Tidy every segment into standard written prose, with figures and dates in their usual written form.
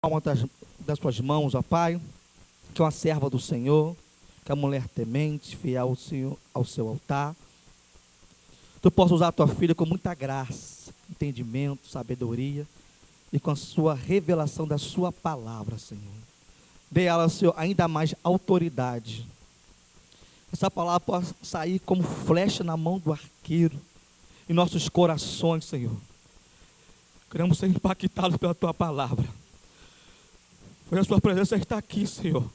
palma das tuas mãos, ó Pai, que é uma serva do Senhor, que é uma mulher temente, fiel ao Senhor, ao seu altar. Tu possa usar a tua filha com muita graça, entendimento, sabedoria e com a sua revelação da sua palavra, Senhor. Dê a ela, Senhor, ainda mais autoridade. Essa palavra possa sair como flecha na mão do arqueiro em nossos corações, Senhor. Queremos ser impactados pela tua palavra. Pois a sua presença está aqui, Senhor.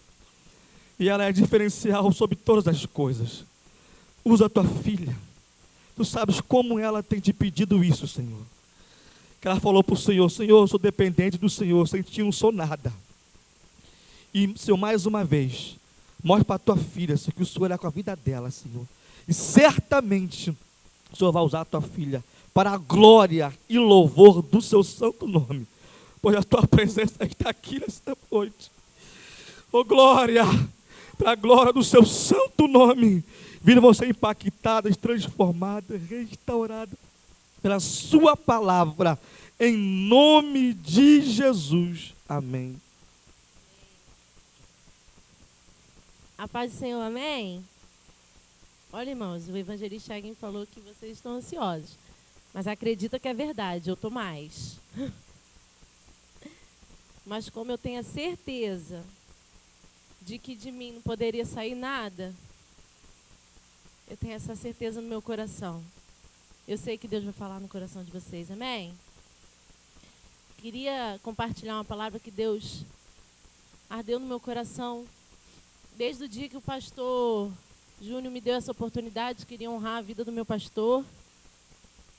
E ela é diferencial sobre todas as coisas. Usa a tua filha. Tu sabes como ela tem te pedido isso, Senhor. Que ela falou para o Senhor: Senhor, eu sou dependente do Senhor, sem ti não sou nada. E, Senhor, mais uma vez, mostre para a tua filha, Senhor, que o Senhor é com a vida dela, Senhor. E certamente o Senhor vai usar a tua filha para a glória e louvor do seu santo nome. Pois a tua presença está aqui nesta noite. Oh glória, para a glória do seu santo nome. Vira você impactada, transformada, restaurada pela sua palavra. Em nome de Jesus. Amém. A paz do Senhor, amém? Olha, irmãos, o evangelista Chaguin falou que vocês estão ansiosos. Mas acredita que é verdade, eu estou mais. Mas como eu tenho a certeza de que de mim não poderia sair nada, eu tenho essa certeza no meu coração. Eu sei que Deus vai falar no coração de vocês, amém? Queria compartilhar uma palavra que Deus ardeu no meu coração. Desde o dia que o pastor Júnior me deu essa oportunidade, queria honrar a vida do meu pastor,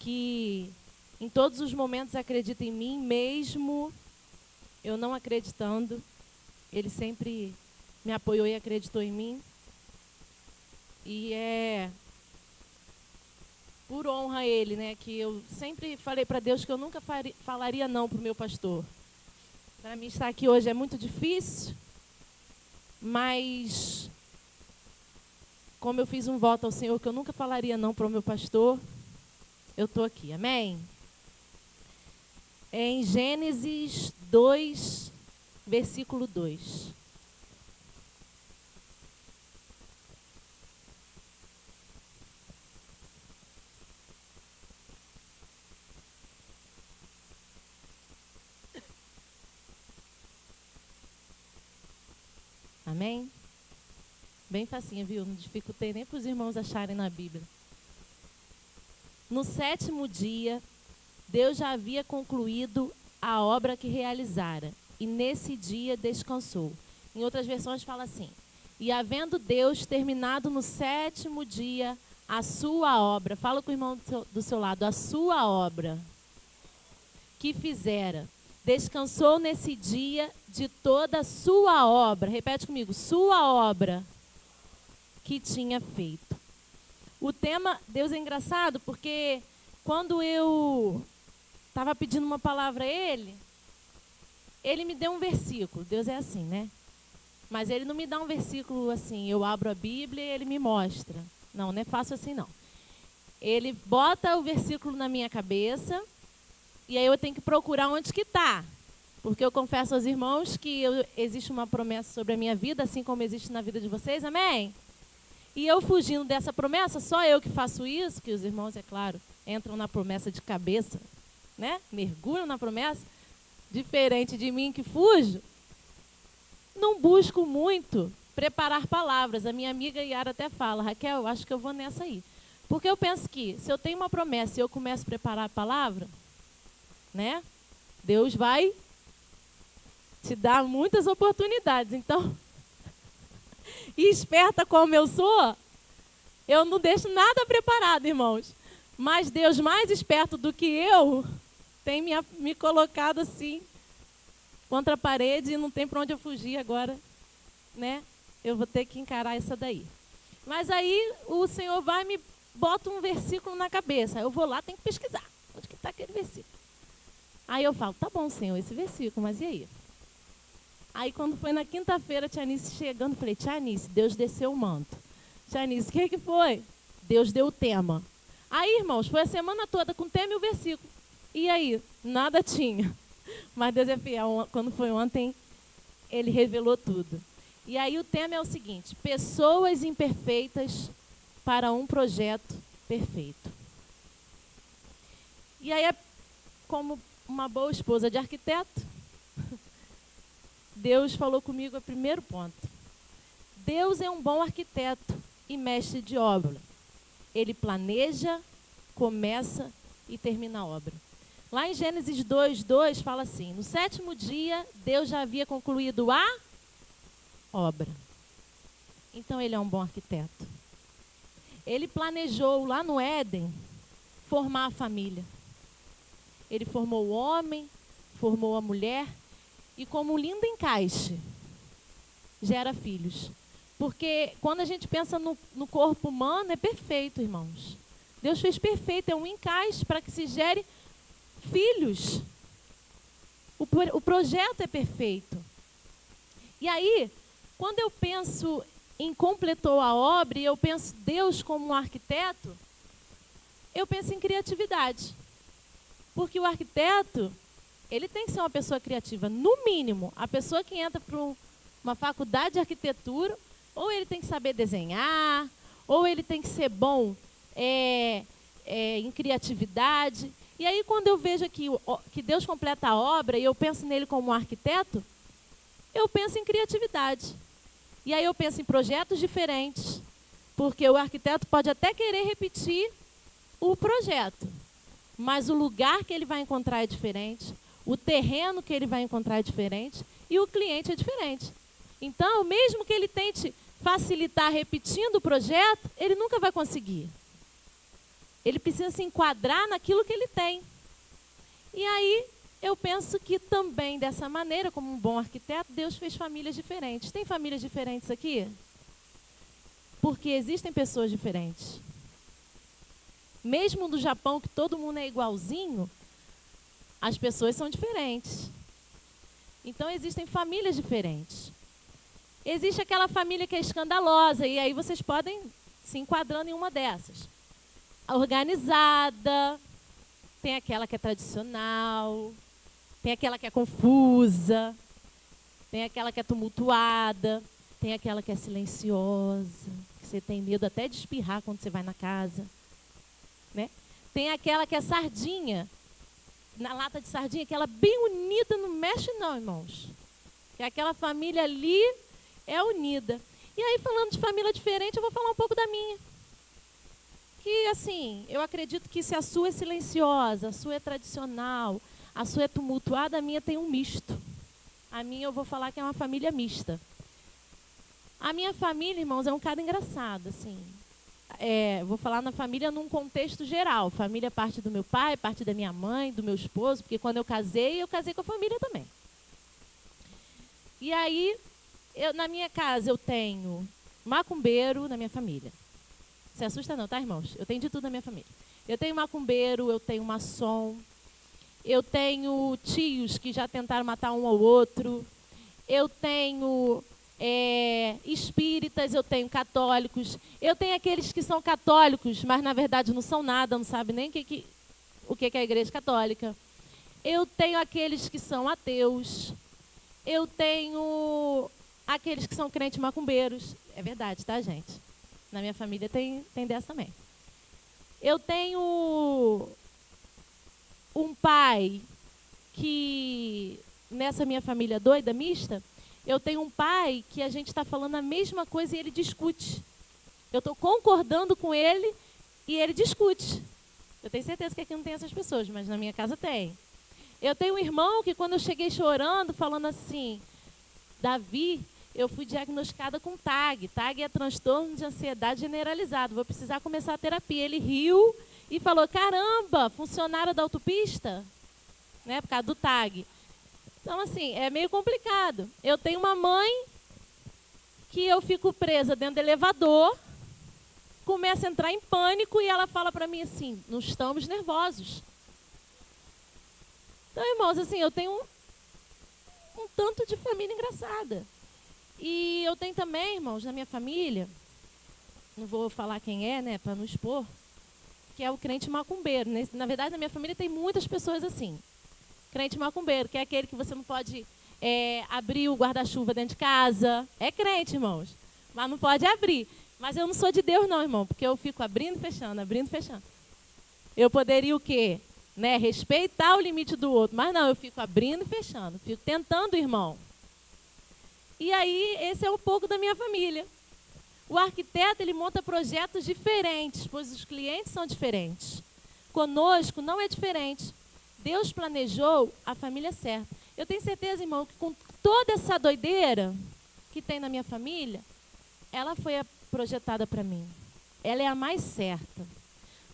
que em todos os momentos acredita em mim, mesmo eu não acreditando. Ele sempre me apoiou e acreditou em mim. E é por honra a ele, né, que eu sempre falei para Deus que eu nunca falaria não para o meu pastor. Para mim estar aqui hoje é muito difícil, mas como eu fiz um voto ao Senhor que eu nunca falaria não para o meu pastor, eu estou aqui, amém? É em Gênesis 2, versículo 2. Amém? Bem facinho, viu? Não dificultei nem para os irmãos acharem na Bíblia. No 7º dia, Deus já havia concluído a obra que realizara, e nesse dia descansou. Em outras versões fala assim: e havendo Deus terminado no 7º dia a sua obra, fala com o irmão do seu lado, a sua obra que fizera, descansou nesse dia de toda a sua obra, repete comigo, sua obra que tinha feito. O tema, Deus é engraçado, porque quando eu estava pedindo uma palavra a Ele me deu um versículo. Deus é assim, né? Mas Ele não me dá um versículo assim, eu abro a Bíblia e Ele me mostra. Não, não é fácil assim não. Ele bota o versículo na minha cabeça e aí eu tenho que procurar onde que está. Porque eu confesso aos irmãos que existe uma promessa sobre a minha vida, assim como existe na vida de vocês, amém? E eu fugindo dessa promessa, só eu que faço isso, que os irmãos, é claro, entram na promessa de cabeça, né? Mergulham na promessa, diferente de mim que fujo, não busco muito preparar palavras. A minha amiga Yara até fala, Raquel, eu acho que eu vou nessa aí. Porque eu penso que se eu tenho uma promessa e eu começo a preparar a palavra, né? Deus vai te dar muitas oportunidades. Então, e esperta como eu sou, eu não deixo nada preparado, irmãos. Mas Deus, mais esperto do que eu, tem me colocado assim, contra a parede, e não tem para onde eu fugir agora, né? Eu vou ter que encarar essa daí. Mas aí o Senhor vai e me bota um versículo na cabeça. Eu vou lá, tenho que pesquisar. Onde que está aquele versículo? Aí eu falo, tá bom, Senhor, esse versículo, mas e aí? Aí quando foi na quinta-feira, Tia Anice chegando, eu falei, Tia Anice, Deus desceu o manto. Tia Anice, o que foi? Deus deu o tema. Aí, irmãos, foi a semana toda com o tema e o versículo. E aí? Nada tinha. Mas Deus é fiel. Quando foi ontem, Ele revelou tudo. E aí o tema é o seguinte: pessoas imperfeitas para um projeto perfeito. E aí, como uma boa esposa de arquiteto, Deus falou comigo o primeiro ponto. Deus é um bom arquiteto e mestre de obra. Ele planeja, começa e termina a obra. Lá em Gênesis 2:2 fala assim: no 7º dia, Deus já havia concluído a obra. Então ele é um bom arquiteto. Ele planejou lá no Éden formar a família. Ele formou o homem, formou a mulher e, como um lindo encaixe, gera filhos. Porque quando a gente pensa no corpo humano, é perfeito, irmãos. Deus fez perfeito, é um encaixe para que se gere filhos. O projeto é perfeito. E aí, quando eu penso em completou a obra e eu penso Deus como um arquiteto, eu penso em criatividade. Porque o arquiteto, ele tem que ser uma pessoa criativa. No mínimo, a pessoa que entra para uma faculdade de arquitetura, ou ele tem que saber desenhar, ou ele tem que ser bom em criatividade. E aí, quando eu vejo que Deus completa a obra e eu penso nele como um arquiteto, eu penso em criatividade. E aí eu penso em projetos diferentes, porque o arquiteto pode até querer repetir o projeto, mas o lugar que ele vai encontrar é diferente, o terreno que ele vai encontrar é diferente e o cliente é diferente. Então, mesmo que ele tente facilitar repetindo o projeto, ele nunca vai conseguir. Ele precisa se enquadrar naquilo que ele tem. E aí, eu penso que também dessa maneira, como um bom arquiteto, Deus fez famílias diferentes. Tem famílias diferentes aqui? Porque existem pessoas diferentes. Mesmo no Japão, que todo mundo é igualzinho, as pessoas são diferentes. Então, existem famílias diferentes. Existe aquela família que é escandalosa, e aí vocês podem se enquadrando em uma dessas. A organizada, tem aquela que é tradicional, tem aquela que é confusa, tem aquela que é tumultuada, tem aquela que é silenciosa, que você tem medo até de espirrar quando você vai na casa. Né? Tem aquela que é sardinha, na lata de sardinha, aquela bem unida, não mexe não, irmãos. Que aquela família ali é unida. E aí, falando de família diferente, eu vou falar um pouco da minha. Que, assim, eu acredito que se a sua é silenciosa, a sua é tradicional, a sua é tumultuada, a minha tem um misto. A minha eu vou falar que é uma família mista. A minha família, irmãos, é um cara engraçado, assim. Vou falar na família num contexto geral. Família parte do meu pai, parte da minha mãe, do meu esposo, porque quando eu casei com a família também. E aí, na minha casa, eu tenho macumbeiro na minha família. Se assusta não, tá, irmãos? Eu tenho de tudo na minha família. Eu tenho macumbeiro, eu tenho maçom, eu tenho tios que já tentaram matar um ao outro, eu tenho espíritas, eu tenho católicos, eu tenho aqueles que são católicos, mas na verdade não são nada, não sabem nem o que é a igreja católica. Eu tenho aqueles que são ateus, eu tenho aqueles que são crentes macumbeiros. É verdade, tá, gente? Na minha família tem dessa também. Eu tenho um pai que, nessa minha família doida, mista, eu tenho um pai que a gente está falando a mesma coisa e ele discute. Eu estou concordando com ele e ele discute. Eu tenho certeza que aqui não tem essas pessoas, mas na minha casa tem. Eu tenho um irmão que, quando eu cheguei chorando, falando assim, Davi, eu fui diagnosticada com TAG. TAG é transtorno de ansiedade generalizado. Vou precisar começar a terapia. Ele riu e falou, caramba, funcionária da autopista? Né, por causa do TAG. Então, assim, é meio complicado. Eu tenho uma mãe que eu fico presa dentro do elevador, começo a entrar em pânico e ela fala para mim assim, não estamos nervosos. Então, irmãos, assim, eu tenho um tanto de família engraçada. E eu tenho também, irmãos, na minha família, não vou falar quem é, né, para não expor, que é o crente macumbeiro. Na verdade, na minha família tem muitas pessoas assim. Crente macumbeiro, que é aquele que você não pode abrir o guarda-chuva dentro de casa. É crente, irmãos, mas não pode abrir. Mas eu não sou de Deus não, irmão, porque eu fico abrindo e fechando, abrindo e fechando. Eu poderia o quê? Né? Respeitar o limite do outro, mas não, eu fico abrindo e fechando, fico tentando, irmão. E aí, esse é um pouco da minha família. O arquiteto, ele monta projetos diferentes, pois os clientes são diferentes. Conosco não é diferente. Deus planejou a família certa. Eu tenho certeza, irmão, que com toda essa doideira que tem na minha família, ela foi projetada para mim. Ela é a mais certa.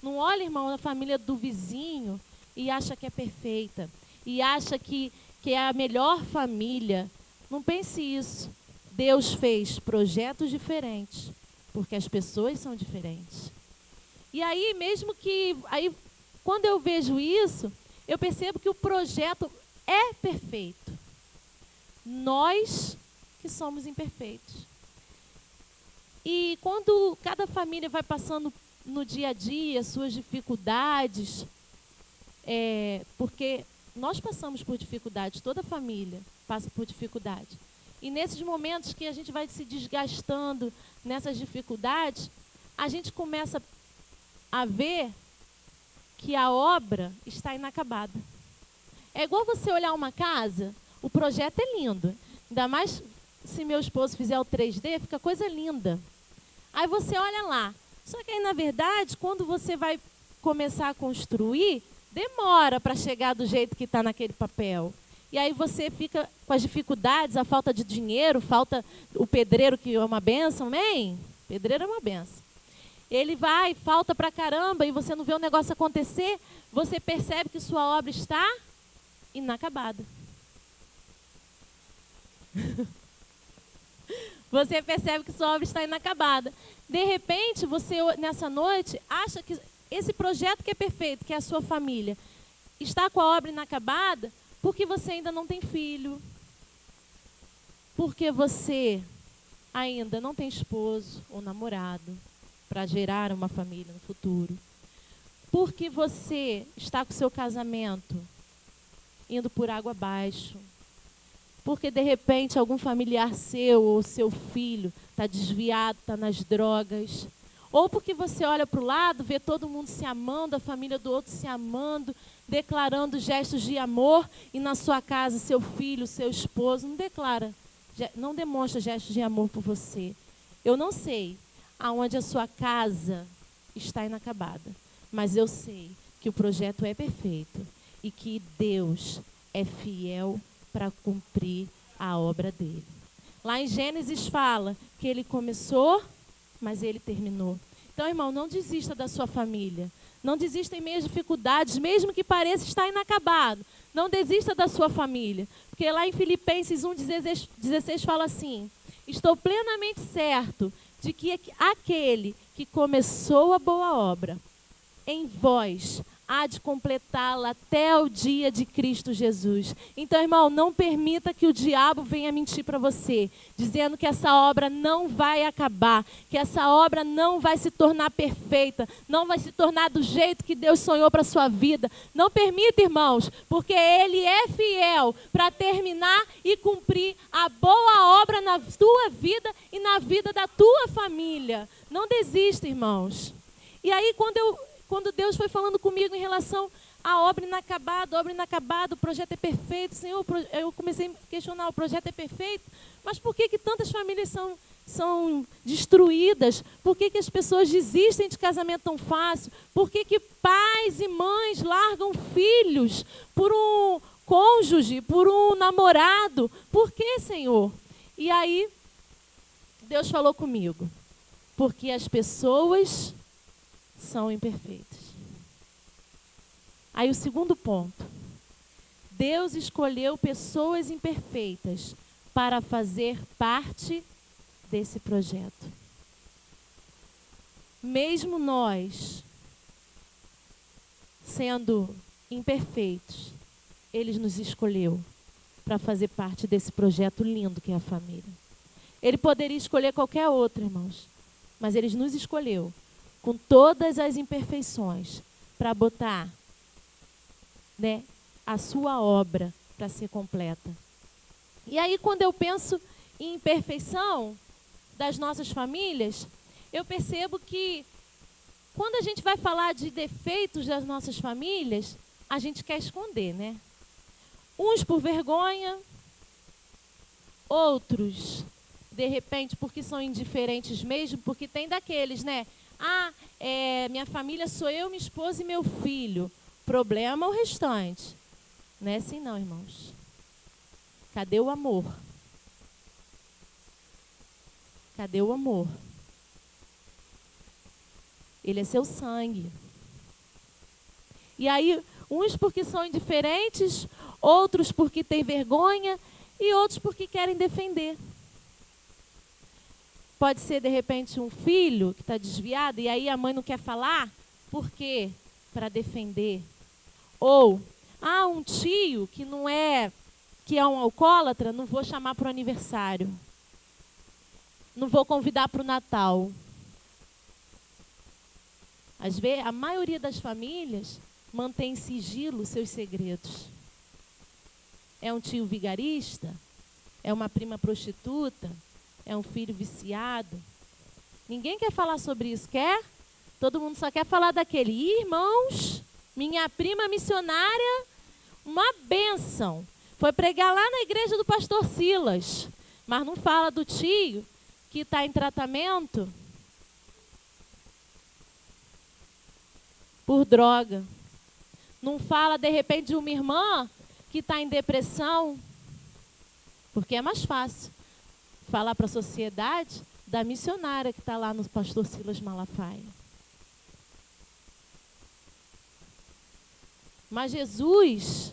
Não olha, irmão, a família do vizinho e acha que é perfeita. E acha que é a melhor família. Não pense isso. Deus fez projetos diferentes, porque as pessoas são diferentes. E aí, mesmo que... quando eu vejo isso, eu percebo que o projeto é perfeito. Nós que somos imperfeitos. E quando cada família vai passando no dia a dia suas dificuldades, porque nós passamos por dificuldades, toda família passa por dificuldade. E nesses momentos que a gente vai se desgastando nessas dificuldades, a gente começa a ver que a obra está inacabada. É igual você olhar uma casa, o projeto é lindo. Ainda mais se meu esposo fizer o 3D, fica coisa linda. Aí você olha lá. Só que aí, na verdade, quando você vai começar a construir, demora para chegar do jeito que está naquele papel. E aí você fica com as dificuldades, a falta de dinheiro, falta o pedreiro, que é uma bênção, amém? Pedreiro é uma bênção. Ele vai, falta pra caramba, e você não vê o negócio acontecer, você percebe que sua obra está inacabada. Você percebe que sua obra está inacabada. De repente, você, nessa noite, acha que esse projeto que é perfeito, que é a sua família, está com a obra inacabada porque você ainda não tem filho. Porque você ainda não tem esposo ou namorado para gerar uma família no futuro. Porque você está com o seu casamento indo por água abaixo. Porque, de repente, algum familiar seu ou seu filho está desviado, está nas drogas. Ou porque você olha para o lado, vê todo mundo se amando, a família do outro se amando, declarando gestos de amor, e na sua casa, seu filho, seu esposo, não demonstra gestos de amor por você. Eu não sei aonde a sua casa está inacabada, mas eu sei que o projeto é perfeito e que Deus é fiel para cumprir a obra dele. Lá em Gênesis fala que ele começou, mas ele terminou. Então, irmão, não desista da sua família. Não desista em meio às dificuldades, mesmo que pareça estar inacabado. Não desista da sua família. Porque lá em Filipenses 1,16 fala assim: estou plenamente certo de que aquele que começou a boa obra em vós há de completá-la até o dia de Cristo Jesus. Então, irmão, não permita que o diabo venha mentir para você, dizendo que essa obra não vai acabar, que essa obra não vai se tornar perfeita, não vai se tornar do jeito que Deus sonhou para a sua vida. Não permita, irmãos, porque Ele é fiel para terminar e cumprir a boa obra na tua vida e na vida da tua família. Não desista, irmãos. E aí, quando Deus foi falando comigo em relação à obra inacabada, o projeto é perfeito, Senhor, eu comecei a questionar, o projeto é perfeito, mas por que tantas famílias são destruídas? Por que as pessoas desistem de casamento tão fácil? Por que pais e mães largam filhos por um cônjuge, por um namorado? Por que, Senhor? E aí, Deus falou comigo, porque as pessoas são imperfeitos. Aí o segundo ponto: Deus escolheu pessoas imperfeitas para fazer parte desse projeto. Mesmo nós sendo imperfeitos, Ele nos escolheu para fazer parte desse projeto lindo que é a família. Ele poderia escolher qualquer outro, irmãos, mas Ele nos escolheu com todas as imperfeições, para botar, a sua obra para ser completa. E aí, quando eu penso em imperfeição das nossas famílias, eu percebo que quando a gente vai falar de defeitos das nossas famílias, a gente quer esconder, né? Uns por vergonha, outros, de repente, porque são indiferentes mesmo, porque tem daqueles, né? Minha família sou eu, minha esposa e meu filho. Problema o restante. Não é assim não, irmãos. Cadê o amor? Cadê o amor? Ele é seu sangue. E aí, uns porque são indiferentes, outros porque têm vergonha e outros porque querem defender. Pode ser, de repente, um filho que está desviado e aí a mãe não quer falar. Por quê? Para defender. Ou, um tio que que é um alcoólatra, não vou chamar para o aniversário. Não vou convidar para o Natal. Às vezes, a maioria das famílias mantém em sigilo seus segredos. É um tio vigarista? É uma prima prostituta? É um filho viciado? Ninguém quer falar sobre isso, quer? Todo mundo só quer falar daquele. Irmãos, minha prima missionária, uma bênção. Foi pregar lá na igreja do pastor Silas. Mas não fala do tio que está em tratamento por droga. Não fala, de repente, de uma irmã que está em depressão. Porque é mais fácil falar para a sociedade da missionária que está lá no pastor Silas Malafaia. Mas Jesus,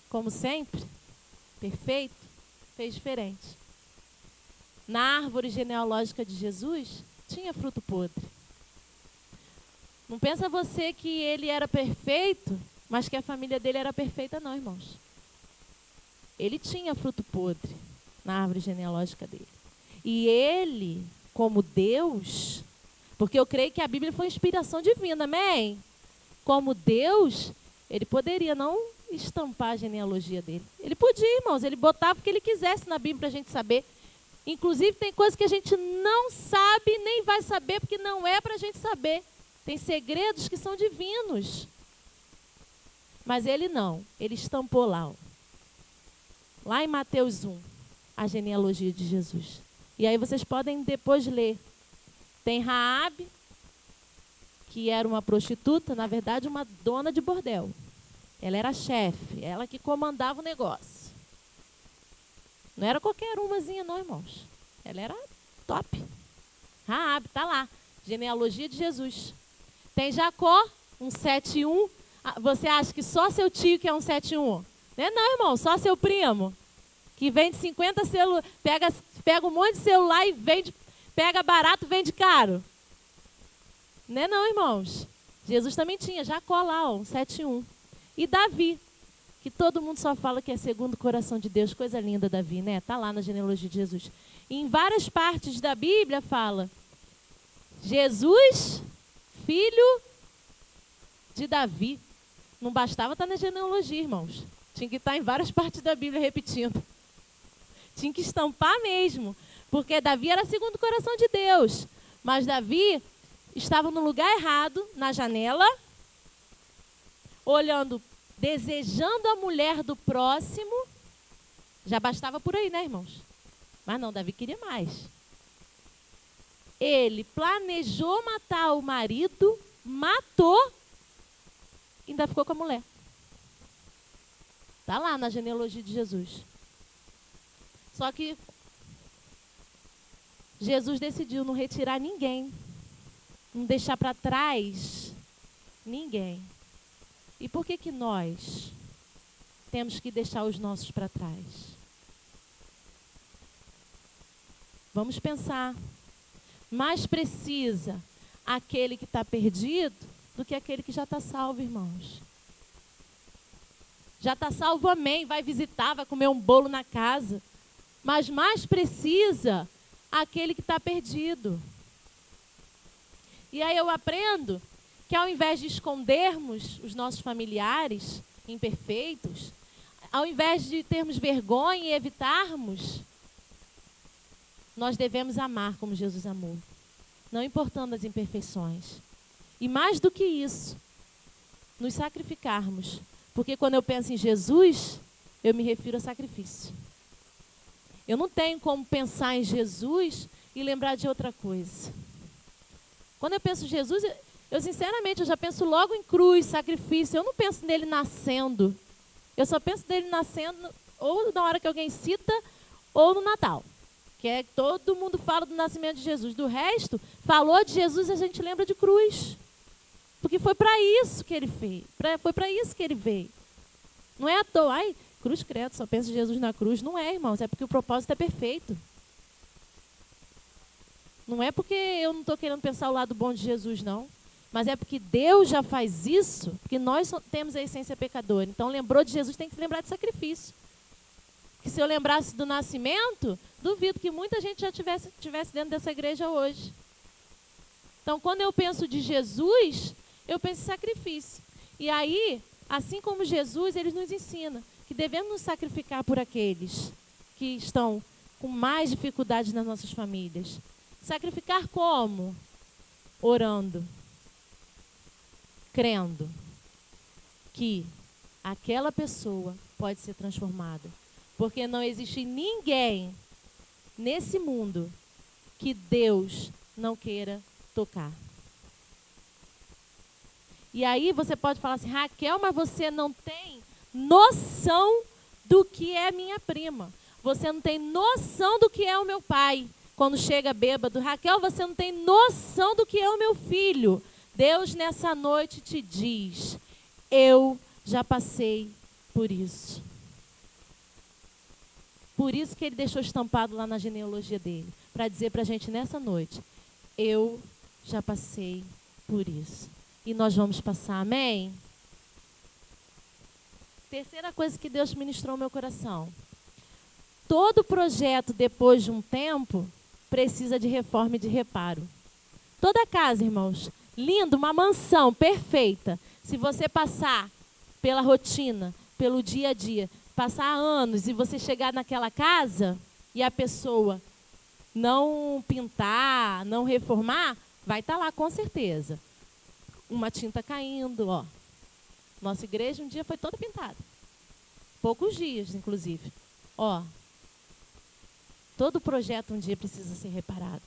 como sempre, perfeito, fez diferente. Na árvore genealógica de Jesus, tinha fruto podre. Não pensa você que ele era perfeito, mas que a família dele era perfeita, não, irmãos. Ele tinha fruto podre na árvore genealógica dele. E ele, como Deus, porque eu creio que a Bíblia foi inspiração divina, amém? Como Deus, ele poderia não estampar a genealogia dele. Ele podia, irmãos, ele botava o que ele quisesse na Bíblia para a gente saber. Inclusive, tem coisas que a gente não sabe, nem vai saber, porque não é para a gente saber. Tem segredos que são divinos. Mas ele não, ele estampou lá. Lá em Mateus 1, a genealogia de Jesus. E aí vocês podem depois ler. Tem Raabe, que era uma prostituta, na verdade uma dona de bordel. Ela era chefe, ela que comandava o negócio. Não era qualquer umazinha não, irmãos. Ela era top. Raabe, tá lá. Genealogia de Jesus. Tem Jacó, 171. Você acha que só seu tio que é 171? Não é não, irmão, só seu primo. Que vende 50 celulares, pega um monte de celular e vende, pega barato, vende caro. Não é não, irmãos. Jesus também tinha Jacó lá, 171. E Davi, que todo mundo só fala que é segundo o coração de Deus. Coisa linda, Davi, né? Está lá na genealogia de Jesus. E em várias partes da Bíblia fala Jesus, filho de Davi. Não bastava estar na genealogia, irmãos. Tinha que estar em várias partes da Bíblia repetindo. Tinha que estampar mesmo. Porque Davi era segundo o coração de Deus. Mas Davi estava no lugar errado, na janela, olhando, desejando a mulher do próximo. Já bastava por aí, né, irmãos? Mas não, Davi queria mais. Ele planejou matar o marido, matou, e ainda ficou com a mulher. Está lá na genealogia de Jesus. Só que Jesus decidiu não retirar ninguém, não deixar para trás ninguém. E por que nós temos que deixar os nossos para trás? Vamos pensar. Mais precisa aquele que está perdido do que aquele que já está salvo, irmãos. Já está salvo, amém. Vai visitar, vai comer um bolo na casa. Mas mais precisa aquele que está perdido. E aí eu aprendo que ao invés de escondermos os nossos familiares, imperfeitos, ao invés de termos vergonha e evitarmos, nós devemos amar como Jesus amou, não importando as imperfeições. E mais do que isso, nos sacrificarmos. Porque quando eu penso em Jesus, eu me refiro a sacrifício. Eu não tenho como pensar em Jesus e lembrar de outra coisa. Quando eu penso em Jesus, eu sinceramente, eu já penso logo em cruz, sacrifício. Eu não penso nele nascendo. Eu só penso nele nascendo ou na hora que alguém cita ou no Natal. Que é que todo mundo fala do nascimento de Jesus. Do resto, falou de Jesus, a gente lembra de cruz. Porque foi para isso que ele fez. Foi para isso que ele veio. Não é à toa. Ai, cruz credo, só pensa em Jesus na cruz. Não é, irmãos. É porque o propósito é perfeito. Não é porque eu não estou querendo pensar o lado bom de Jesus, não. Mas é porque Deus já faz isso, porque nós temos a essência pecadora. Então, lembrou de Jesus, tem que lembrar de sacrifício. Que se eu lembrasse do nascimento, duvido que muita gente já tivesse dentro dessa igreja hoje. Então, quando eu penso de Jesus, eu penso em sacrifício. E aí, assim como Jesus, ele nos ensina que devemos nos sacrificar por aqueles que estão com mais dificuldades nas nossas famílias. Sacrificar como? Orando. Crendo que aquela pessoa pode ser transformada. Porque não existe ninguém nesse mundo que Deus não queira tocar. E aí você pode falar assim, Raquel, mas você não tem noção do que é minha prima. Você não tem noção do que é o meu pai. Quando chega bêbado, Raquel, você não tem noção do que é o meu filho. Deus nessa noite te diz, eu já passei por isso. Por isso que ele deixou estampado lá na genealogia dele, para dizer para a gente nessa noite, eu já passei por isso. E nós vamos passar, amém? Terceira coisa que Deus ministrou ao meu coração. Todo projeto, depois de um tempo, precisa de reforma e de reparo. Toda casa, irmãos, linda, uma mansão perfeita. Se você passar pela rotina, pelo dia a dia, passar anos e você chegar naquela casa e a pessoa não pintar, não reformar, vai estar lá com certeza. Uma tinta caindo, ó. Nossa igreja um dia foi toda pintada. Poucos dias, inclusive. Ó. Todo projeto um dia precisa ser reparado.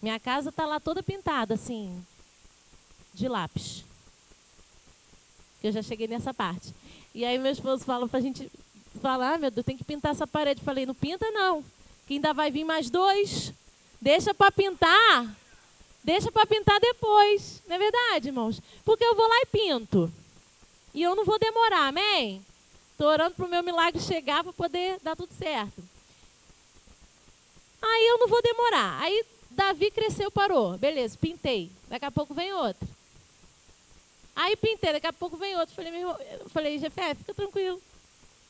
Minha casa está lá toda pintada, assim, de lápis. Eu já cheguei nessa parte. E aí meu esposo fala pra gente falar, meu Deus, tem que pintar essa parede. Eu falei, não pinta não, que ainda vai vir mais 2. Deixa para pintar. Deixa para pintar depois. Não é verdade, irmãos? Porque eu vou lá e pinto. E eu não vou demorar, amém? Estou orando para o meu milagre chegar para poder dar tudo certo. Aí eu não vou demorar. Aí Davi cresceu, parou. Beleza, pintei. Daqui a pouco vem outro. Aí pintei, daqui a pouco vem outro. Falei, Jefé, fica tranquilo.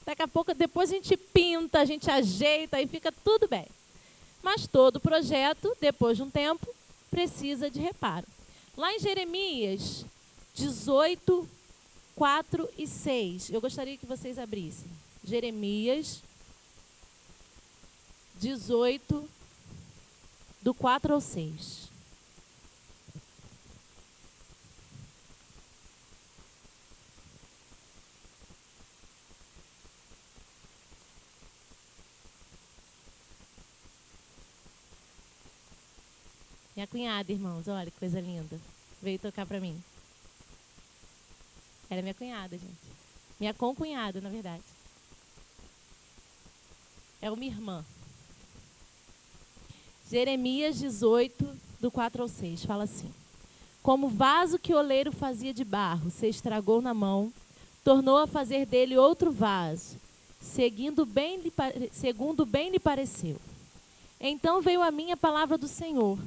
Daqui a pouco, depois a gente pinta, a gente ajeita e fica tudo bem. Mas todo projeto, depois de um tempo, precisa de reparo. Lá em Jeremias 18, 4 e 6, eu gostaria que vocês abrissem. Jeremias 18, do 4 ao 6. Minha cunhada, irmãos, olha que coisa linda. Veio tocar para mim. Ela é minha cunhada, gente. Minha concunhada, na verdade. É uma irmã. Jeremias 18, do 4 ao 6, fala assim. Como vaso que o oleiro fazia de barro, se estragou na mão, tornou a fazer dele outro vaso, segundo bem lhe pareceu. Então veio a mim a palavra do Senhor.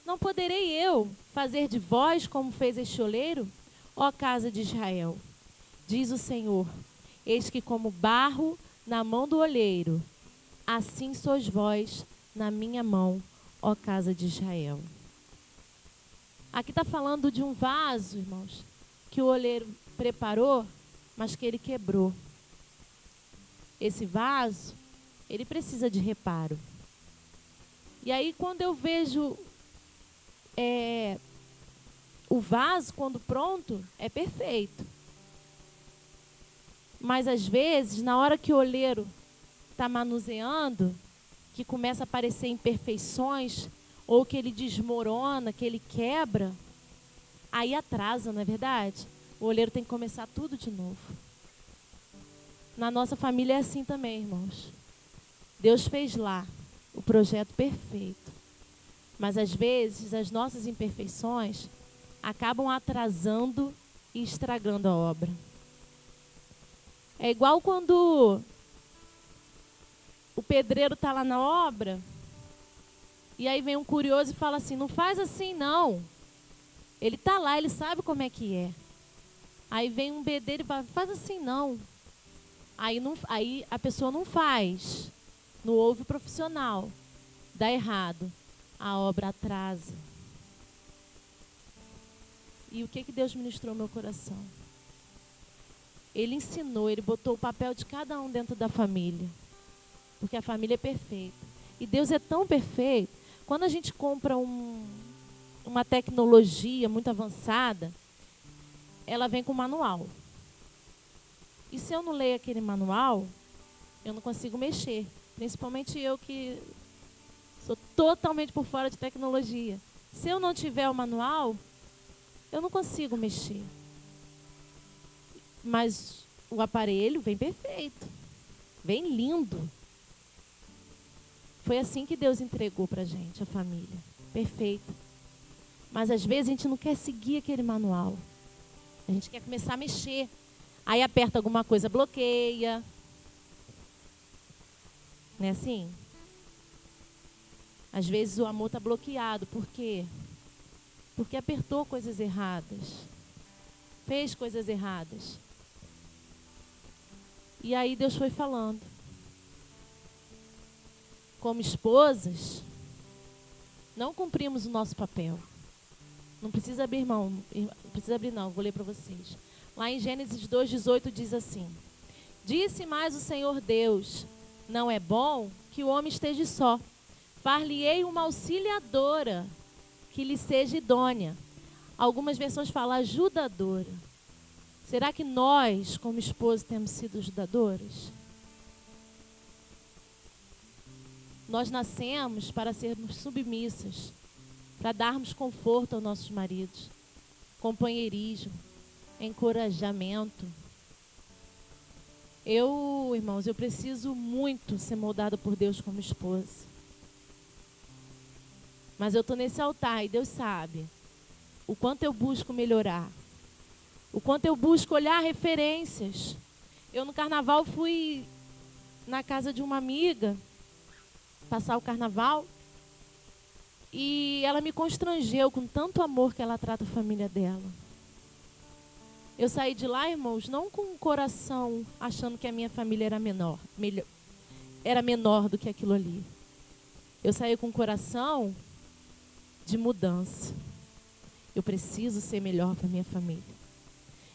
Não poderei eu fazer de vós como fez este oleiro, ó casa de Israel? Diz o Senhor, eis que como barro na mão do olheiro, assim sois vós na minha mão, ó casa de Israel. Aqui está falando de um vaso, irmãos, que o oleiro preparou mas que ele quebrou. Esse vaso, ele precisa de reparo. E aí, quando eu vejo o vaso, quando pronto, é perfeito. Mas, às vezes, na hora que o oleiro está manuseando, que começa a aparecer imperfeições, ou que ele desmorona, que ele quebra, aí atrasa, não é verdade? O oleiro tem que começar tudo de novo. Na nossa família é assim também, irmãos. Deus fez lá o projeto perfeito. Mas, às vezes, as nossas imperfeições acabam atrasando e estragando a obra. É igual quando o pedreiro está lá na obra, e aí vem um curioso e fala assim, não faz assim não. Ele está lá, ele sabe como é que é. Aí vem um bedeiro e fala, faz assim não. Aí a pessoa não faz. Não ouve o profissional. Dá errado. A obra atrasa. E o que Deus ministrou no meu coração? Ele ensinou, ele botou o papel de cada um dentro da família. Porque a família é perfeita. E Deus é tão perfeito. Quando a gente compra uma tecnologia muito avançada, ela vem com manual. E se eu não leio aquele manual, eu não consigo mexer. Principalmente eu que sou totalmente por fora de tecnologia. Se eu não tiver o manual, eu não consigo mexer. Mas o aparelho vem perfeito. Vem lindo. Foi assim que Deus entregou para a gente, a família. Perfeito. Mas às vezes a gente não quer seguir aquele manual. A gente quer começar a mexer. Aí aperta alguma coisa, bloqueia. Não é assim? Às vezes o amor está bloqueado. Por quê? Porque apertou coisas erradas. Fez coisas erradas. E aí Deus foi falando. Como esposas, não cumprimos o nosso papel. Não precisa abrir, irmão. Não precisa abrir, não. Vou ler para vocês. Lá em Gênesis 2:18 diz assim: Disse mais o Senhor Deus, não é bom que o homem esteja só. Far-lhe-ei uma auxiliadora, que lhe seja idônea. Algumas versões falam ajudadora. Será que nós, como esposos, temos sido ajudadoras? Nós nascemos para sermos submissas, para darmos conforto aos nossos maridos, companheirismo, encorajamento. Irmãos, eu preciso muito ser moldada por Deus como esposa. Mas eu estou nesse altar e Deus sabe o quanto eu busco melhorar, o quanto eu busco olhar referências. Eu no carnaval fui na casa de uma amiga passar o carnaval e ela me constrangeu com tanto amor que ela trata a família dela. Eu saí de lá, irmãos, não com o coração achando que a minha família era menor do que aquilo ali. Eu saí com o coração de mudança. Eu preciso ser melhor para minha família.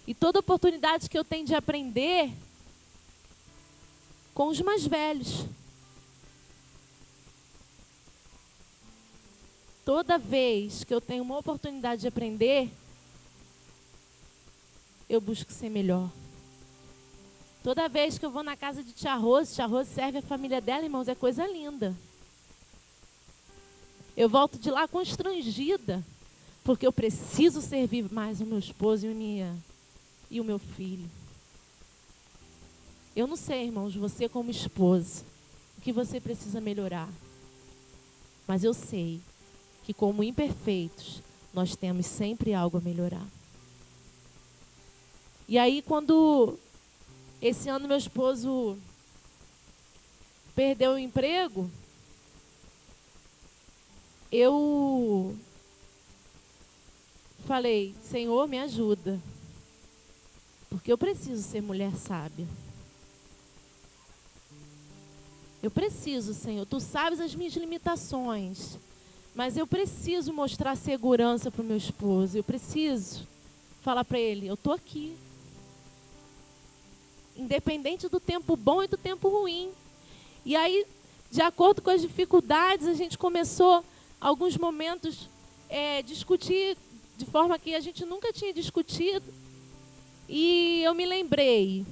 E toda oportunidade que eu tenho de aprender com os mais velhos. Toda vez que eu tenho uma oportunidade de aprender, eu busco ser melhor. Toda vez que eu vou na casa de tia Rose serve a família dela, irmãos, é coisa linda. Eu volto de lá constrangida, porque eu preciso servir mais o meu esposo e o meu filho. Eu não sei, irmãos, você como esposa, o que você precisa melhorar. Mas eu sei que como imperfeitos, nós temos sempre algo a melhorar. E aí, quando esse ano meu esposo perdeu o emprego, eu falei, Senhor, me ajuda. Porque eu preciso ser mulher sábia. Eu preciso, Senhor. Tu sabes as minhas limitações. Mas eu preciso mostrar segurança para o meu esposo. Eu preciso falar para ele, eu estou aqui. independente do tempo bom e do tempo ruim. E aí, de acordo com as dificuldades, a gente começou, alguns momentos, discutir de forma que a gente nunca tinha discutido. E eu me lembrei,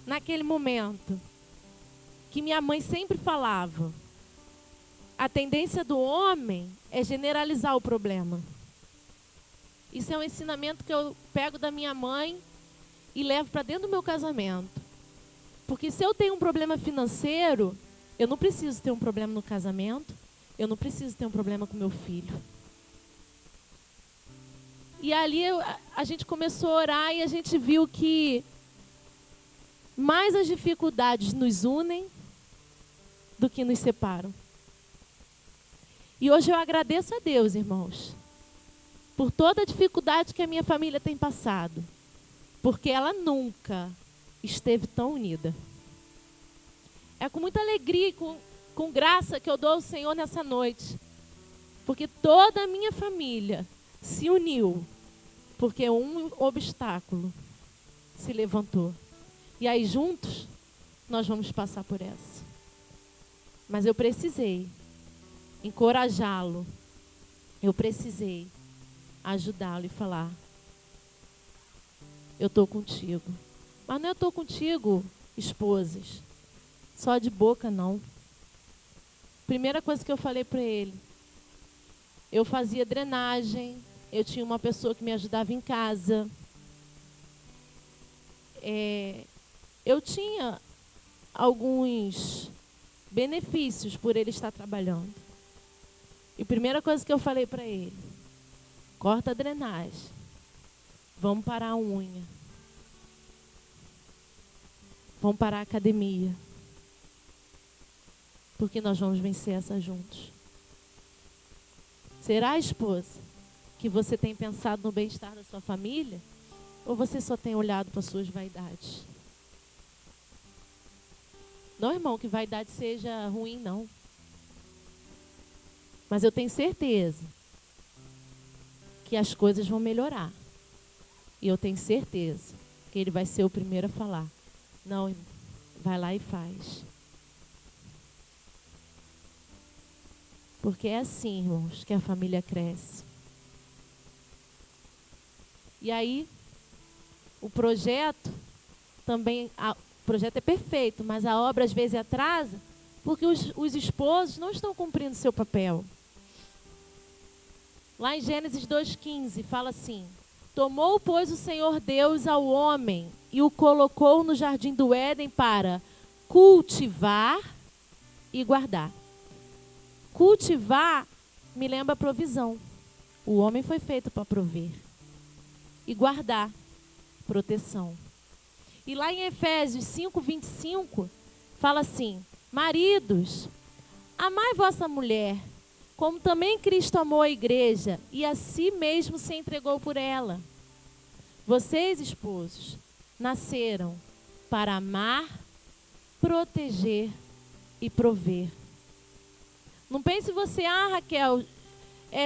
naquele momento, que minha mãe sempre falava: a tendência do homem é generalizar o problema. Isso é um ensinamento que eu pego da minha mãe e levo para dentro do meu casamento. Porque se eu tenho um problema financeiro, eu não preciso ter um problema no casamento, eu não preciso ter um problema com meu filho. E ali a gente começou a orar e a gente viu que mais as dificuldades nos unem do que nos separam. E hoje eu agradeço a Deus, irmãos, por toda a dificuldade que a minha família tem passado, porque ela nunca esteve tão unida. É com muita alegria e com graça que eu dou ao Senhor nessa noite, porque toda a minha família se uniu, porque um obstáculo se levantou. E aí juntos nós vamos passar por essa. Mas eu precisei encorajá-lo, eu precisei ajudá-lo e falar: eu estou contigo. Mas não é eu estou contigo, esposas, só de boca não. Primeira coisa que eu falei para ele, eu fazia drenagem, eu tinha uma pessoa que me ajudava em casa. Eu tinha alguns benefícios por ele estar trabalhando. E a primeira coisa que eu falei para ele: corta a drenagem, vamos parar a unha, vamos parar a academia, porque nós vamos vencer essa juntos. Será, esposa, que você tem pensado no bem-estar da sua família? Ou você só tem olhado para suas vaidades? Não, irmão, que vaidade seja ruim, não. Mas eu tenho certeza que as coisas vão melhorar. E eu tenho certeza que ele vai ser o primeiro a falar: não, irmão, vai lá e faz. Porque é assim, irmãos, que a família cresce. E aí, o projeto também, o projeto é perfeito, mas a obra às vezes atrasa, porque os esposos não estão cumprindo seu papel. Lá em Gênesis 2,15 fala assim: tomou, pois, o Senhor Deus ao homem e o colocou no jardim do Éden para cultivar e guardar. Cultivar me lembra provisão. O homem foi feito para prover. E guardar, proteção. E lá em Efésios 5:25 fala assim: maridos, amai vossa mulher, como também Cristo amou a igreja e a si mesmo se entregou por ela. Vocês, esposos, nasceram para amar, proteger e prover. Não pense você: Raquel,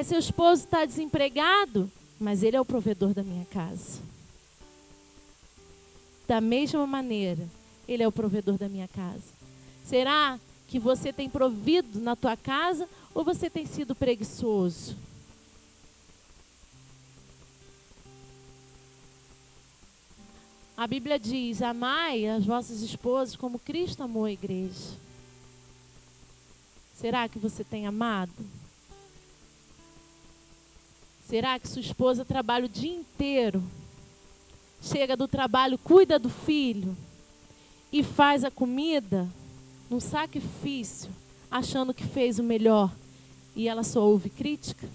seu esposo está desempregado, mas ele é o provedor da minha casa. Da mesma maneira, ele é o provedor da minha casa. Será que você tem provido na tua casa ou você tem sido preguiçoso? A Bíblia diz: amai as vossas esposas como Cristo amou a igreja. Será que você tem amado? Será que sua esposa trabalha o dia inteiro, chega do trabalho, cuida do filho e faz a comida num sacrifício, achando que fez o melhor, e ela só ouve crítica?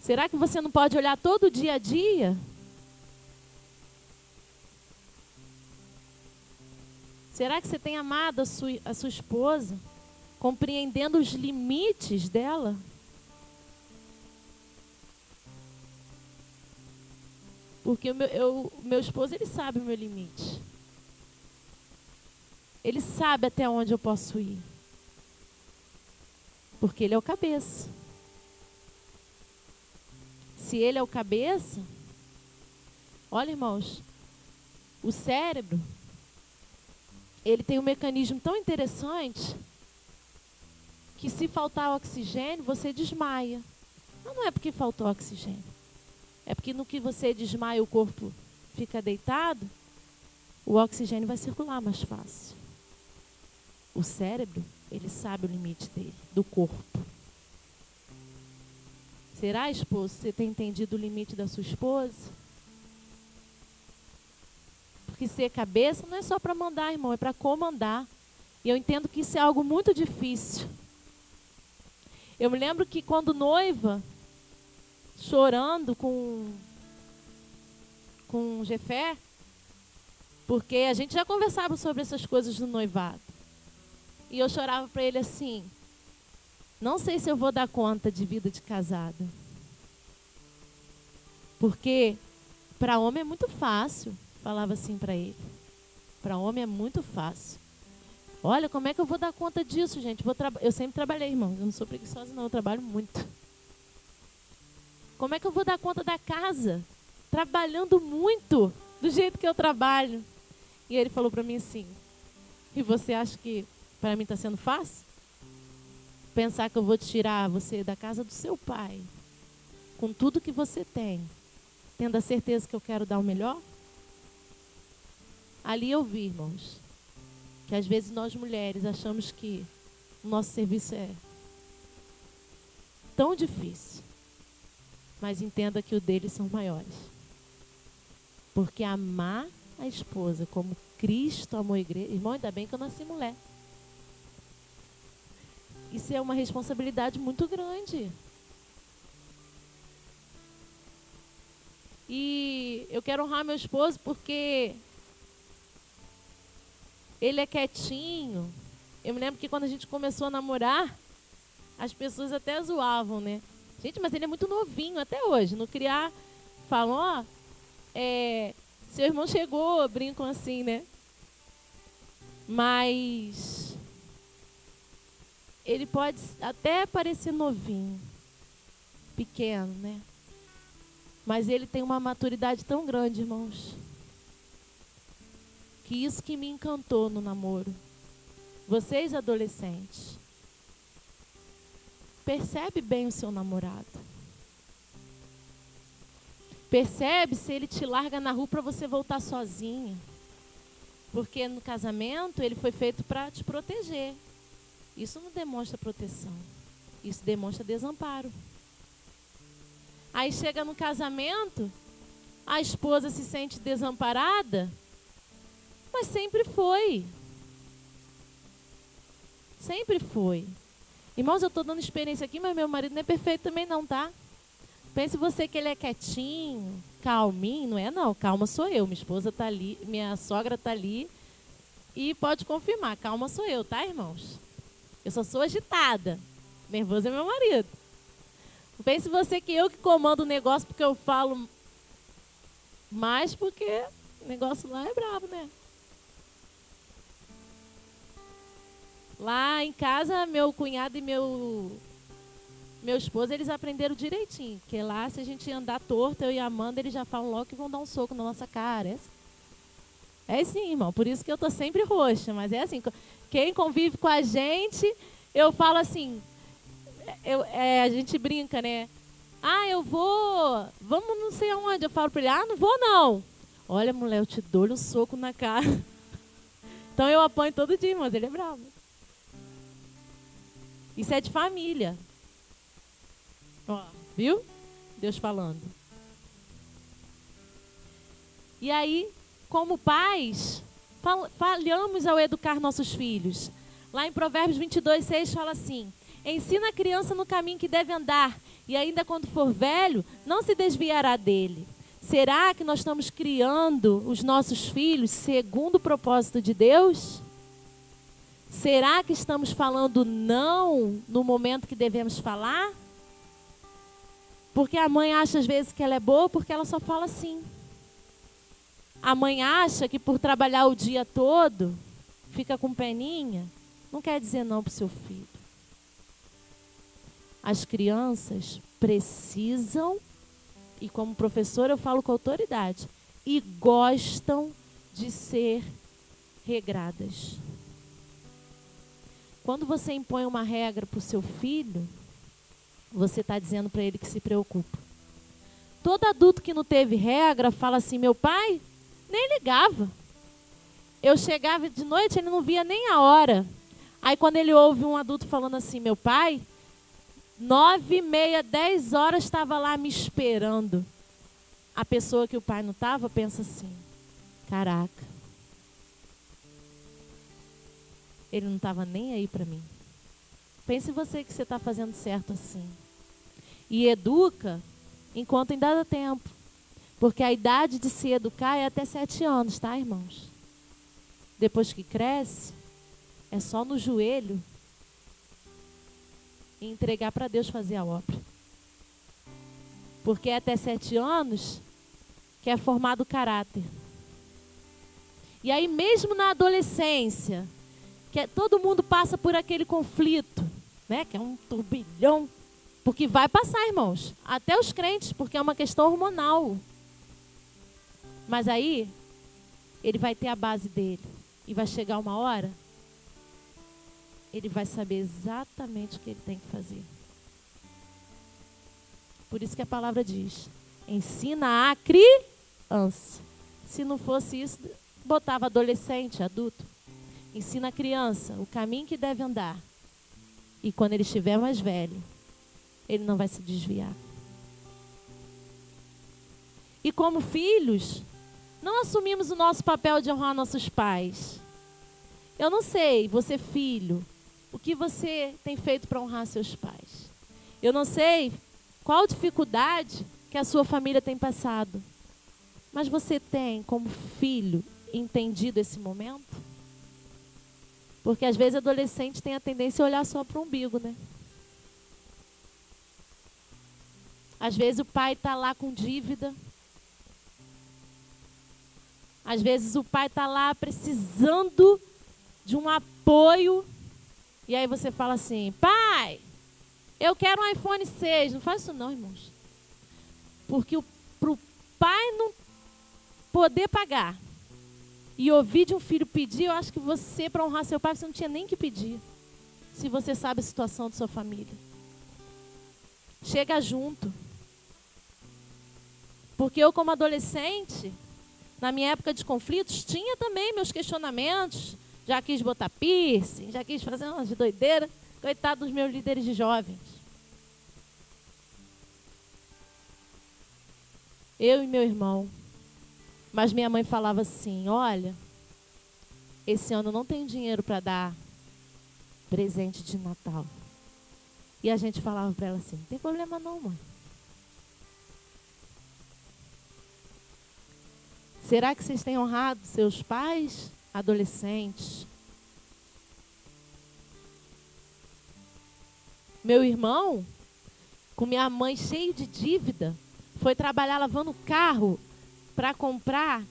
Será que você não pode olhar todo o dia a dia? Será que você tem amado a sua esposa, compreendendo os limites dela? Porque o meu esposo, ele sabe o meu limite. Ele sabe até onde eu posso ir. Porque ele é o cabeça. se ele é o cabeça, olha, irmãos, o cérebro, ele tem um mecanismo tão interessante que se faltar oxigênio, você desmaia. Não é porque faltou oxigênio. É porque no que você desmaia, o corpo fica deitado, o oxigênio vai circular mais fácil. O cérebro, ele sabe o limite dele, do corpo. Será, esposo, você tem entendido o limite da sua esposa? Porque ser cabeça não é só para mandar, irmão, é para comandar. E eu entendo que isso é algo muito difícil. Eu me lembro que quando noiva, chorando com Jefé, porque a gente já conversava sobre essas coisas do noivado. E eu chorava para ele assim, não sei se eu vou dar conta de vida de casada. Porque para homem é muito fácil, falava assim para ele. Para homem é muito fácil. Olha, como é que eu vou dar conta disso, gente? Eu sempre trabalhei, irmão. Eu não sou preguiçosa, não. Eu trabalho muito. Como é que eu vou dar conta da casa? Trabalhando muito, do jeito que eu trabalho. E ele falou para mim assim, e você acha que para mim está sendo fácil? Pensar que eu vou tirar você da casa do seu pai, com tudo que você tem, tendo a certeza que eu quero dar o melhor? Ali eu vi, irmãos, que às vezes nós mulheres achamos que o nosso serviço é tão difícil, mas entenda que o deles são maiores. Porque amar a esposa como Cristo amou a igreja, irmão, ainda bem que eu nasci mulher. Isso é uma responsabilidade muito grande. E eu quero honrar meu esposo porque ele é quietinho. Eu me lembro que quando a gente começou a namorar, as pessoas até zoavam, né? Gente, mas ele é muito novinho até hoje. No criar, falam, ó, seu irmão chegou, brincam assim, né? Mas ele pode até parecer novinho, pequeno, né? Mas ele tem uma maturidade tão grande, irmãos, que isso que me encantou no namoro. Vocês, adolescentes, percebe bem o seu namorado. Percebe se ele te larga na rua para você voltar sozinha. Porque no casamento ele foi feito para te proteger. Isso não demonstra proteção. Isso demonstra desamparo. Aí chega no casamento, a esposa se sente desamparada, mas sempre foi. Sempre foi. Irmãos, eu estou dando experiência aqui, mas meu marido não é perfeito também não, tá? Pense você que ele é quietinho, calminho, não é não, calma sou eu, minha esposa está ali, minha sogra está ali e pode confirmar, calma sou eu, tá, irmãos? Eu só sou agitada, nervoso é meu marido. Pense você que eu que comando o negócio porque eu falo mais porque o negócio lá é brabo, né? Lá em casa, meu cunhado e meu esposo, eles aprenderam direitinho. Porque lá, se a gente andar torto, eu e a Amanda, eles já falam logo que vão dar um soco na nossa cara. É assim, irmão. Por isso que eu tô sempre roxa. Mas é assim, quem convive com a gente, eu falo assim, a gente brinca, né? Ah, eu vou, vamos não sei aonde. Eu falo para ele, não vou não. Olha, mulher, eu te dou um soco na cara. Então eu apanho todo dia, mas ele é bravo. Isso é de família. Ó, viu? Deus falando. E aí, como pais, falhamos ao educar nossos filhos. Lá em Provérbios 22:6 fala assim: ensina a criança no caminho que deve andar, e ainda quando for velho, não se desviará dele. Será que nós estamos criando os nossos filhos segundo o propósito de Deus? Será que estamos falando não no momento que devemos falar? Porque a mãe acha às vezes que ela é boa porque ela só fala sim. A mãe acha que por trabalhar o dia todo, fica com peninha, não quer dizer não para o seu filho. As crianças precisam e como professora eu falo com autoridade, e gostam de ser regradas. Quando você impõe uma regra para o seu filho, você está dizendo para ele que se preocupa. Todo adulto que não teve regra fala assim, meu pai nem ligava. Eu chegava de noite, ele não via nem a hora. Aí quando ele ouve um adulto falando assim, meu pai, 9h30, 10 horas estava lá me esperando. A pessoa que o pai não estava pensa assim, caraca, ele não estava nem aí para mim. Pense você que você está fazendo certo assim. E educa enquanto ainda dá tempo. Porque a idade de se educar é até 7 anos, tá, irmãos? Depois que cresce, é só no joelho e entregar para Deus fazer a obra. Porque até 7 anos que é formado o caráter. E aí mesmo na adolescência, todo mundo passa por aquele conflito, né? Que é um turbilhão. Porque vai passar, irmãos. Até os crentes, porque é uma questão hormonal. Mas aí, ele vai ter a base dele. E vai chegar uma hora, ele vai saber exatamente o que ele tem que fazer. Por isso que a palavra diz, ensina a criança. Se não fosse isso, botava adolescente, adulto. Ensina a criança o caminho que deve andar. E quando ele estiver mais velho, ele não vai se desviar. E como filhos, não assumimos o nosso papel de honrar nossos pais. Eu não sei, você filho, o que você tem feito para honrar seus pais. Eu não sei qual dificuldade que a sua família tem passado. Mas você tem, como filho, entendido esse momento? Porque às vezes adolescente tem a tendência a olhar só para o umbigo, né? Às vezes o pai está lá com dívida. Às vezes o pai está lá precisando de um apoio. E aí você fala assim, pai, eu quero um iPhone 6. Não faz isso não, irmãos. Porque para o pai não poder pagar e ouvir de um filho pedir, eu acho que você, para honrar seu pai, você não tinha nem que pedir. Se você sabe a situação da sua família. Chega junto. Porque eu, como adolescente, na minha época de conflitos, tinha também meus questionamentos. Já quis botar piercing, já quis fazer umas doideiras. Coitado dos meus líderes de jovens. Eu e meu irmão. Mas minha mãe falava assim, olha, esse ano eu não tenho dinheiro para dar presente de Natal. E a gente falava para ela assim, não tem problema não, mãe. Será que vocês têm honrado seus pais, adolescentes? Meu irmão, com minha mãe cheio de dívida, foi trabalhar lavando carro para comprar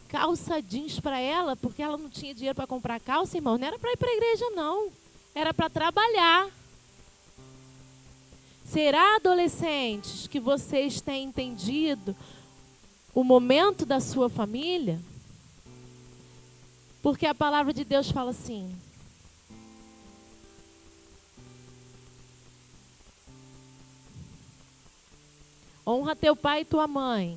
calça jeans para ela, porque ela não tinha dinheiro para comprar calça, irmão. Não era para ir para a igreja, não. Era para trabalhar. Será, adolescentes, que vocês têm entendido o momento da sua família? Porque a palavra de Deus fala assim, honra teu pai e tua mãe,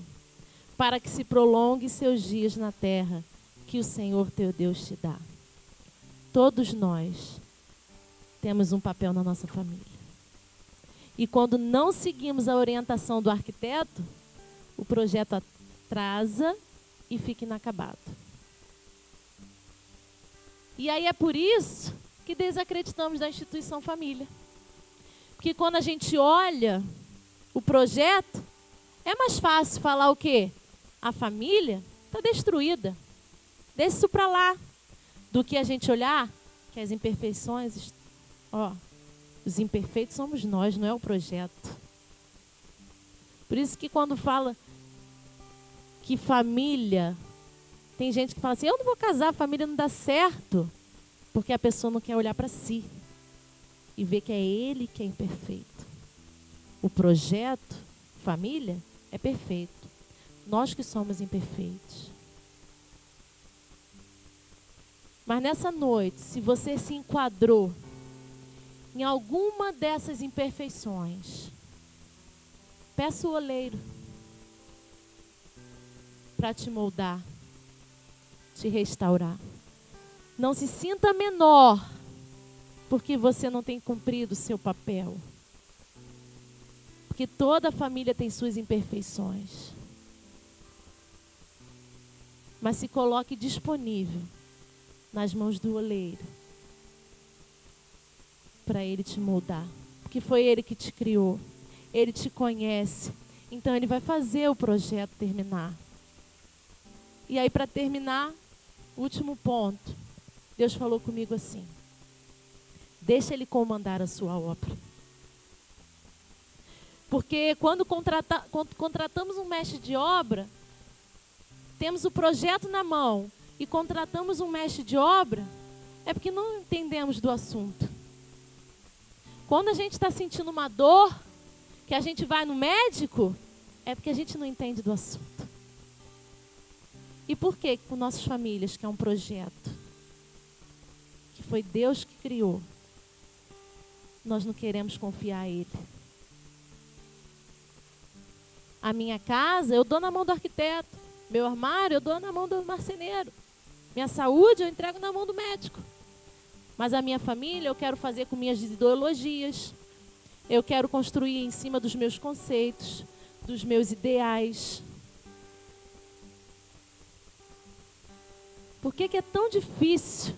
para que se prolongue seus dias na terra que o Senhor teu Deus te dá. Todos nós temos um papel na nossa família. E quando não seguimos a orientação do arquiteto, o projeto atrasa e fica inacabado. E aí é por isso que desacreditamos da instituição família. Porque quando a gente olha o projeto, é mais fácil falar o quê? A família está destruída. Deixa isso para lá. Do que a gente olhar que as imperfeições... os imperfeitos somos nós, não é o projeto. Por isso que quando fala que família... Tem gente que fala assim, eu não vou casar, a família não dá certo. Porque a pessoa não quer olhar para si. E ver que é ele que é imperfeito. O projeto, família, é perfeito. Nós que somos imperfeitos. Mas nessa noite, se você se enquadrou em alguma dessas imperfeições, peça o oleiro para te moldar, te restaurar. Não se sinta menor porque você não tem cumprido o seu papel. Porque toda família tem suas imperfeições. Mas se coloque disponível nas mãos do oleiro para ele te moldar. Porque foi ele que te criou. Ele te conhece. Então ele vai fazer o projeto terminar. E aí, para terminar, último ponto. Deus falou comigo assim: deixa ele comandar a sua obra. Porque quando contratamos um mestre de obra, temos o projeto na mão e contratamos um mestre de obra, é porque não entendemos do assunto. Quando a gente está sentindo uma dor, que a gente vai no médico, é porque a gente não entende do assunto. E por que com nossas famílias, que é um projeto que foi Deus que criou, nós não queremos confiar a Ele? A minha casa, eu dou na mão do arquiteto. Meu armário, eu dou na mão do marceneiro. Minha saúde, eu entrego na mão do médico. Mas a minha família, eu quero fazer com minhas ideologias. Eu quero construir em cima dos meus conceitos, dos meus ideais. Por que é tão difícil?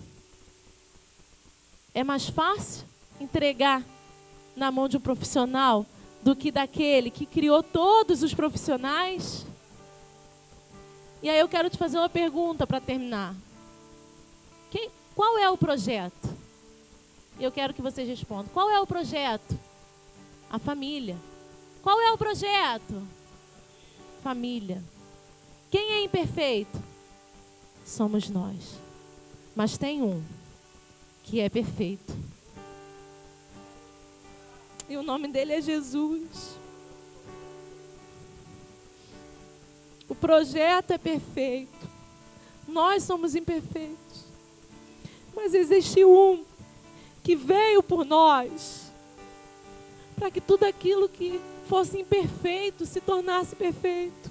É mais fácil entregar na mão de um profissional do que daquele que criou todos os profissionais? E aí eu quero te fazer uma pergunta para terminar. Qual é o projeto? Eu quero que vocês respondam. Qual é o projeto? A família. Qual é o projeto? Família. Quem é imperfeito? Somos nós. Mas tem um que é perfeito. E o nome dele é Jesus. O projeto é perfeito. Nós somos imperfeitos. Mas existe um que veio por nós para que tudo aquilo que fosse imperfeito se tornasse perfeito.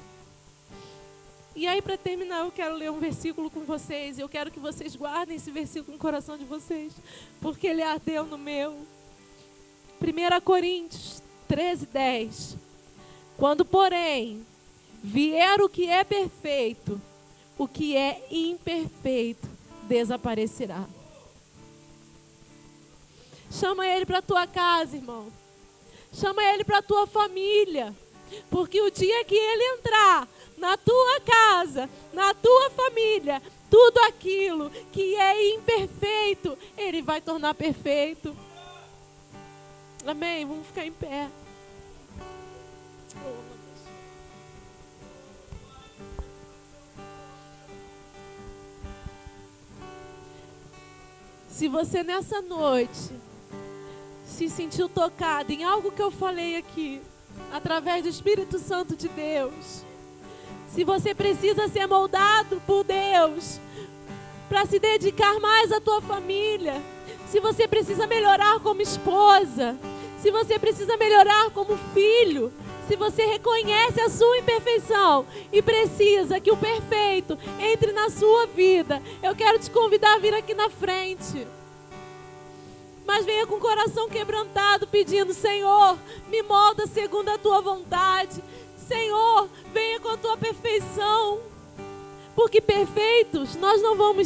E aí, para terminar, eu quero ler um versículo com vocês. Eu quero que vocês guardem esse versículo no coração de vocês, porque ele ardeu no meu. 1 Coríntios 13:10. Quando, porém, vier o que é perfeito, o que é imperfeito desaparecerá. Chama ele para a tua casa, irmão. Chama ele para a tua família. Porque o dia que ele entrar na tua casa, na tua família, tudo aquilo que é imperfeito, ele vai tornar perfeito. Amém? Vamos ficar em pé. Se você nessa noite se sentiu tocado em algo que eu falei aqui, através do Espírito Santo de Deus, se você precisa ser moldado por Deus para se dedicar mais à tua família, se você precisa melhorar como esposa, se você precisa melhorar como filho, se você reconhece a sua imperfeição e precisa que o perfeito entre na sua vida, eu quero te convidar a vir aqui na frente. Mas venha com o coração quebrantado, pedindo: Senhor, me molda segundo a tua vontade. Senhor, venha com a tua perfeição. Porque perfeitos nós não vamos